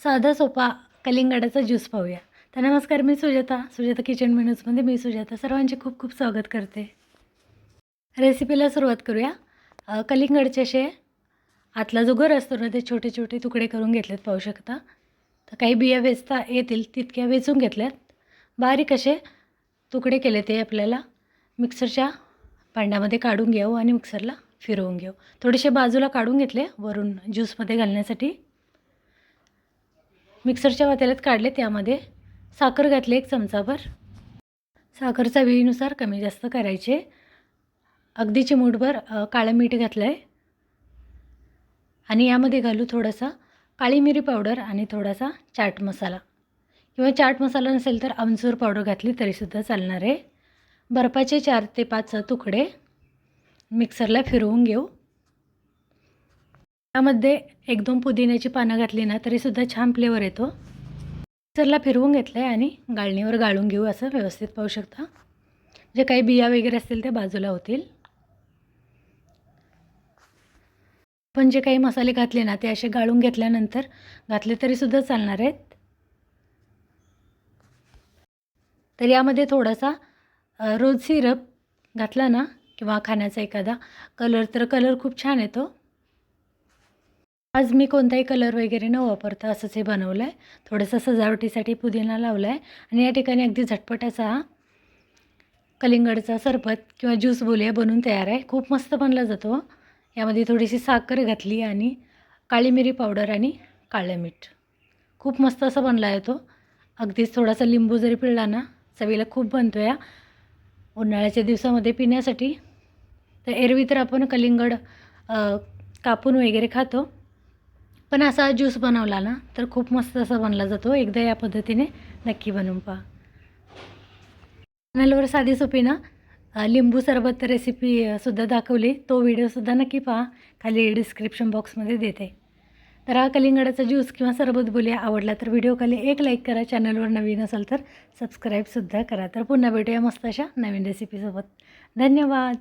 साधा सोपा कलिंगडाचा ज्यूस पाहूया. तर नमस्कार, मी सुजाता किचन मेनूजमध्ये मी सुजाता सर्वांचे खूप खूप स्वागत करते. रेसिपीला सुरुवात करूया. कलिंगडचे असे आतला जो गर असतो ना, ते छोटे छोटे तुकडे करून घेतलेत पाहू शकता. तर काही बिया वेचता येतील तितक्या वेचून घेतल्यात. बारीक असे तुकडे केले ते आपल्याला मिक्सरच्या भांड्यामध्ये काढून घेऊ आणि मिक्सरला फिरवून घेऊ. थोडेसे बाजूला काढून घेतले वरून ज्यूसमध्ये घालण्यासाठी. मिक्सरच्या पातेल्यात काढले, त्यामध्ये साखर घातली 1 चमचाभर. साखर चवीनुसार कमी जास्त करायचे. अगदी चिमूटभर काळं मीठ घातलं आहे आणि यामध्ये घालू थोडासा काळी मिरी पावडर आणि थोडासा चाट मसाला, किंवा चाट मसाला नसेल तर आमचूर पावडर घातली तरीसुद्धा चालणार आहे. बर्फाचे 4 ते 5 तुकडे मिक्सरला फिरवून घेऊ. त्यामध्ये 1-2 पुदिन्याची पानं घातली ना तरीसुद्धा छान फ्लेवर येतो. मिक्सरला फिरवून घेतलं आहे आणि गाळणीवर गाळून घेऊ असं व्यवस्थित पाहू शकता. जे काही बिया वगैरे असतील ते बाजूला होतील. पण जे काही मसाले घातले ना ते असे गाळून घेतल्यानंतर घातले तरीसुद्धा चालणार आहेत. तर यामध्ये थोडासा रोज सिरप घातला ना, किंवा खाण्याचा एखादा कलर, तर कलर खूप छान येतो. आज मी कोणताही कलर वगैरे न वापरता असंच हे बनवलं आहे. थोडंसं सजावटीसाठी पुदिना लावला आहे आणि या ठिकाणी अगदी झटपट असा कलिंगडचा सरबत किंवा ज्यूस बोलूया बनून तयार आहे. खूप मस्त बनला जातो. यामध्ये थोडीशी साखर घातली आणि काळी मिरी पावडर आणि काळं मीठ. खूप मस्त असा बनला आहे तो. अगदीच थोडासा लिंबू जरी पिळला ना चवीला खूप बनतो या उन्हाळ्याच्या दिवसामध्ये पिण्यासाठी. तर एरवी तर आपण कलिंगड कापून वगैरे खातो, पण असा ज्यूस बनवला ना तर खूप मस्त असा बनला जातो. एकदा या पद्धतीने नक्की बनवून पहा. चॅनलवर साधी सोपी ना लिंबू सरबत रेसिपीसुद्धा दाखवली, तो व्हिडिओसुद्धा नक्की पहा. खाली डिस्क्रिप्शन बॉक्समध्ये देते. तर हा कलिंगडाचा ज्यूस किंवा सरबत बोलूया आवडला तर व्हिडिओ खाली एक लाईक करा. चॅनलवर नवीन असाल तर सबस्क्राईबसुद्धा करा. तर पुन्हा भेटूया मस्त अशा नवीन रेसिपीसोबत. धन्यवाद.